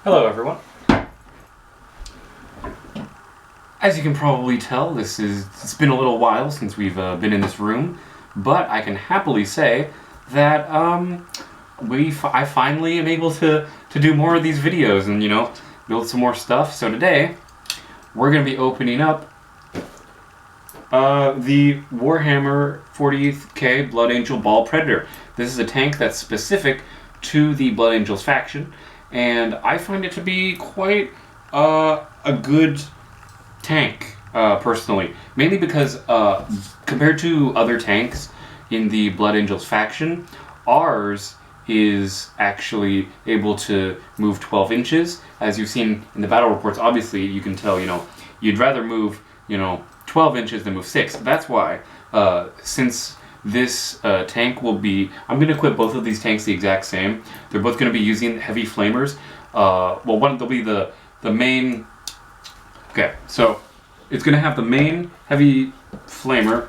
Hello everyone. As you can probably tell, it's been a little while since we've been in this room, but I can happily say that I finally am able to do more of these videos and, build some more stuff. So today, we're going to be opening up the Warhammer 40k Blood Angel Baal Predator. This is a tank that's specific to the Blood Angels faction, and I find it to be quite a good tank, personally. Mainly because, compared to other tanks in the Blood Angels faction, ours is actually able to move 12 inches. As you've seen in the battle reports, obviously you can tell, you'd rather move, 12 inches than move 6. That's why, since this tank will be... I'm going to equip both of these tanks the exact same. They're both going to be using heavy flamers. They'll be the main... Okay, so it's going to have the main heavy flamer,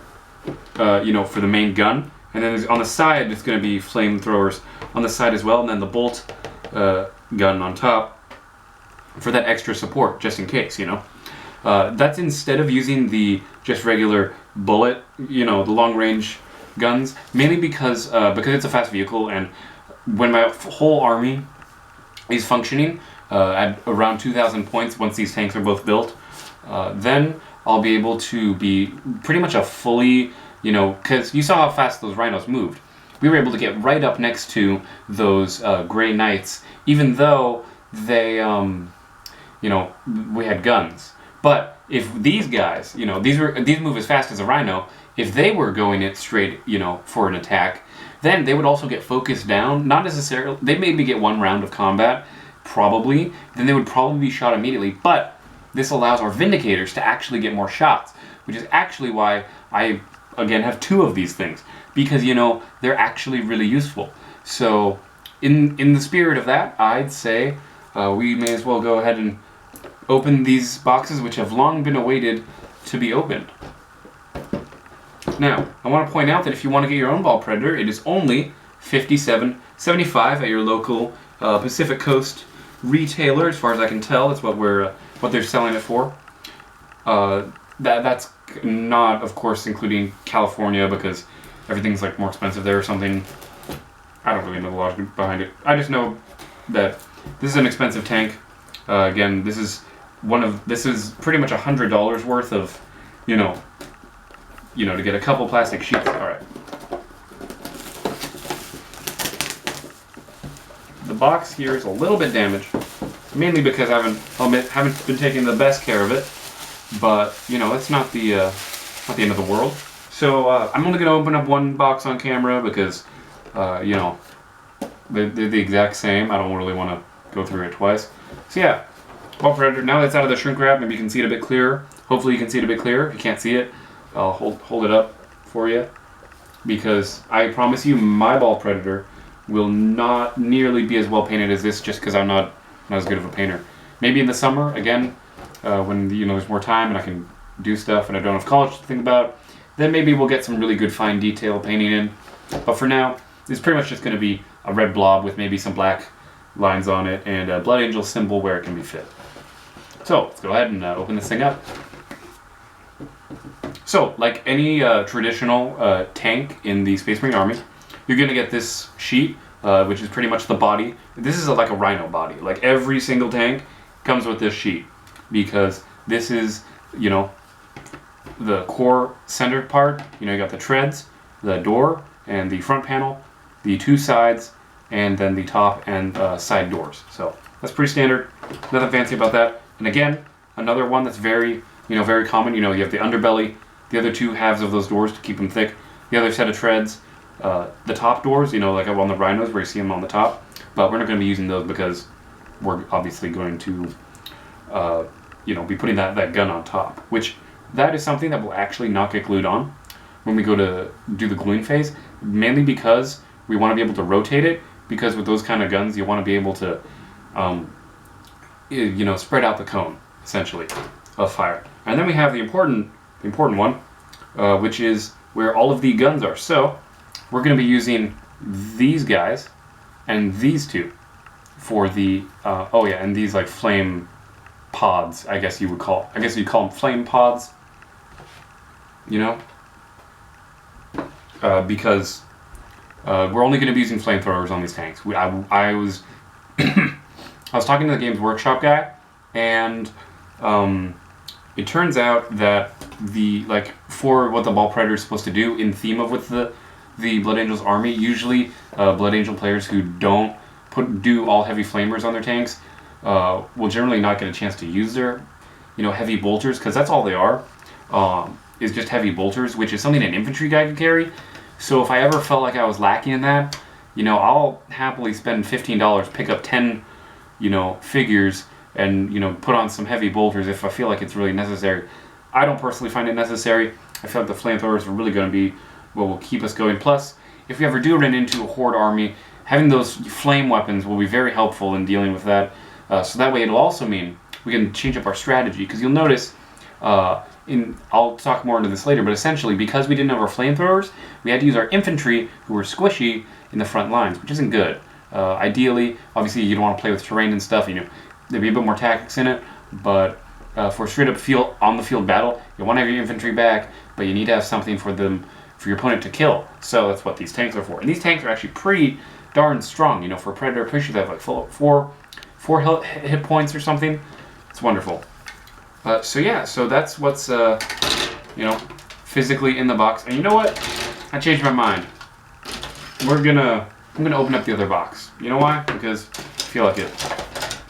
for the main gun. And then on the side, it's going to be flamethrowers on the side as well. And then the bolt gun on top for that extra support, just in case, That's instead of using the just regular bullet, the long-range guns, mainly because it's a fast vehicle, and when my whole army is functioning at around 2,000 points once these tanks are both built, then I'll be able to be pretty much a fully, because you saw how fast those rhinos moved. We were able to get right up next to those Grey Knights, even though they, we had guns. But if these guys, these move as fast as a rhino, if they were going it straight, for an attack, then they would also get focused down. Not necessarily, they maybe get one round of combat, probably. Then they would probably be shot immediately. But this allows our Vindicators to actually get more shots, which is actually why I, again, have two of these things. Because, they're actually really useful. So, in the spirit of that, I'd say we may as well go ahead and open these boxes, which have long been awaited to be opened. Now, I want to point out that if you want to get your own Baal Predator, it is only $57.75 at your local Pacific Coast retailer. As far as I can tell, that's what they're selling it for. That's not, of course, including California, because everything's like more expensive there or something. I don't really know the logic behind it. I just know that this is an expensive tank. Again, this is pretty much $100 worth of, to get a couple plastic sheets. All right. The box here is a little bit damaged, mainly because I haven't been taking the best care of it. But it's not the end of the world. So I'm only going to open up one box on camera because they're the exact same. I don't really want to go through it twice. So yeah, Baal Predator. Now that's out of the shrink wrap, maybe you can see it a bit clearer. Hopefully you can see it a bit clearer. If you can't see it, I'll hold it up for you, because I promise you my Baal Predator will not nearly be as well painted as this, just because I'm not as good of a painter. Maybe in the summer, again, when there's more time and I can do stuff and I don't have college to think about, then maybe we'll get some really good fine detail painting in. But for now, it's pretty much just going to be a red blob with maybe some black lines on it and a Blood Angel symbol where it can be fit. So let's go ahead and open this thing up. So, like any traditional tank in the Space Marine Army, you're going to get this sheet, which is pretty much the body. This is like a rhino body. Like every single tank comes with this sheet, because this is, the core center part. You got the treads, the door, and the front panel, the two sides, and then the top and side doors. So that's pretty standard. Nothing fancy about that. And again, another one that's very, very common. You have the underbelly, the other two halves of those doors to keep them thick. The other set of treads, the top doors, like on the rhinos where you see them on the top. But we're not going to be using those because we're obviously going to, be putting that gun on top. Which, that is something that will actually not get glued on when we go to do the gluing phase. Mainly because we want to be able to rotate it. Because with those kind of guns, you want to be able to, spread out the cone, essentially, of fire. And then we have the important one, which is where all of the guns are. So we're going to be using these guys and these two. for the oh yeah, and these like flame pods, I guess you'd call them flame pods. You know, because we're only going to be using flamethrowers on these tanks. I was I was talking to the Games Workshop guy, and it turns out that for what the Baal Predator is supposed to do in theme of with the Blood Angels army, usually Blood Angel players who don't do all heavy flamers on their tanks will generally not get a chance to use their heavy bolters, because that's all they are, is just heavy bolters, which is something an infantry guy could carry. So if I ever felt like I was lacking in that, I'll happily spend $15, pick up 10 figures, and put on some heavy bolters if I feel like it's really necessary. I don't personally find it necessary. I feel like the flamethrowers are really going to be what will keep us going. Plus, if we ever do run into a horde army, having those flame weapons will be very helpful in dealing with that. So that way it'll also mean we can change up our strategy, because you'll notice, I'll talk more into this later, but essentially because we didn't have our flamethrowers, we had to use our infantry, who were squishy, in the front lines, which isn't good. Ideally, obviously you don't want to play with terrain and stuff, there'd be a bit more tactics in it, but for straight up on the field battle, you want to have your infantry back, but you need to have something for your opponent to kill. So that's what these tanks are for. And these tanks are actually pretty darn strong. For a Predator, I'm pretty sure they have like four hit points or something. It's wonderful. So yeah, so that's what's physically in the box. And you know what? I changed my mind. I'm gonna open up the other box. You know why? Because I feel like it.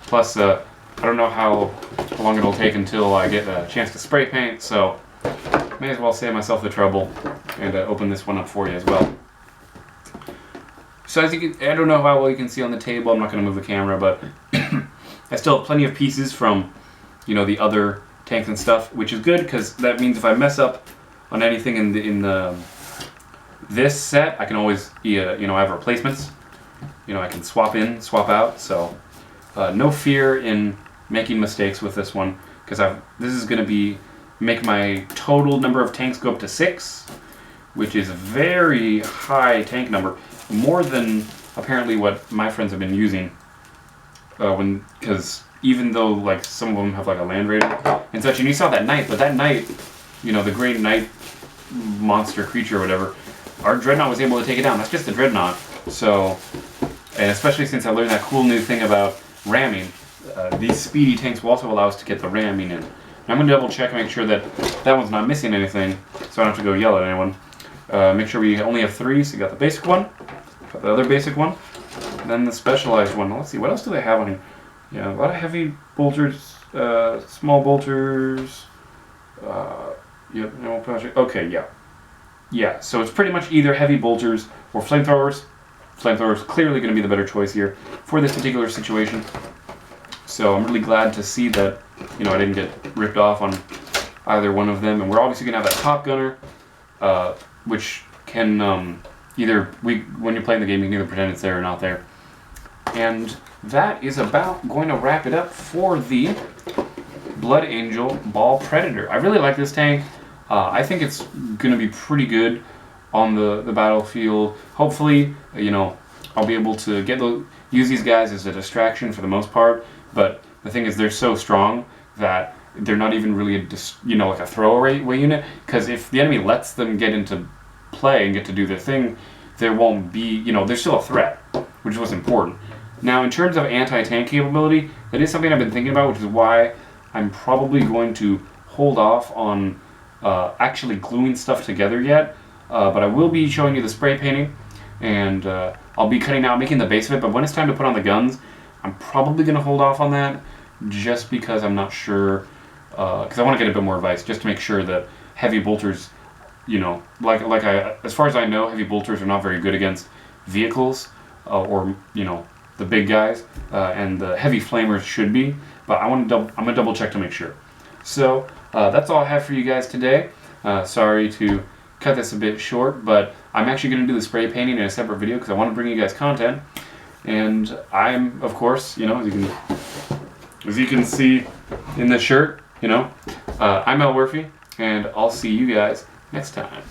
Plus, I don't know how long it'll take until I get a chance to spray paint, so may as well save myself the trouble and open this one up for you as well. So I don't know how well you can see on the table. I'm not going to move the camera, but I still have plenty of pieces from the other tanks and stuff, which is good, because that means if I mess up on anything in this set, I can always I have replacements. I can swap in, swap out. So no fear in making mistakes with this one, because this is going to make my total number of tanks go up to 6, which is a very high tank number, more than apparently what my friends have been using. Because even though like some of them have like a land raider and such, and you saw that knight, but that knight, the great knight monster creature or whatever, our dreadnought was able to take it down. That's just a dreadnought. So, and especially since I learned that cool new thing about ramming, these speedy tanks will also allow us to get the ramming in. And I'm going to double check and make sure that one's not missing anything, so I don't have to go yell at anyone. Make sure we only have 3, so you got the basic one, got the other basic one, and then the specialized one. Now, let's see, what else do they have on here? Yeah, a lot of heavy bolters, small bolters, yep, no, okay, yeah. Yeah, so it's pretty much either heavy bolters or flamethrowers. Flamethrowers clearly going to be the better choice here for this particular situation. So I'm really glad to see that, I didn't get ripped off on either one of them. And we're obviously going to have that top gunner, which can when you're playing the game, you can either pretend it's there or not there. And that is about going to wrap it up for the Blood Angel Baal Predator. I really like this tank. I think it's going to be pretty good on the battlefield. Hopefully, I'll be able to use these guys as a distraction for the most part. But the thing is, they're so strong that they're not even really like a throwaway unit. Because if the enemy lets them get into play and get to do their thing, there won't be, they're still a threat, which is what's important. Now, in terms of anti-tank capability, that is something I've been thinking about, which is why I'm probably going to hold off on actually gluing stuff together yet. But I will be showing you the spray painting, and I'll be cutting out, making the base of it. But when it's time to put on the guns, I'm probably going to hold off on that, just because I'm not sure, because I want to get a bit more advice, just to make sure that heavy bolters, as far as I know, heavy bolters are not very good against vehicles, or the big guys, and the heavy flamers should be. But I'm gonna double check to make sure. So that's all I have for you guys today. Sorry to cut this a bit short, but I'm actually going to do the spray painting in a separate video because I want to bring you guys content. And I'm, of course, as you can see in the shirt, I'm Elwirfy, and I'll see you guys next time.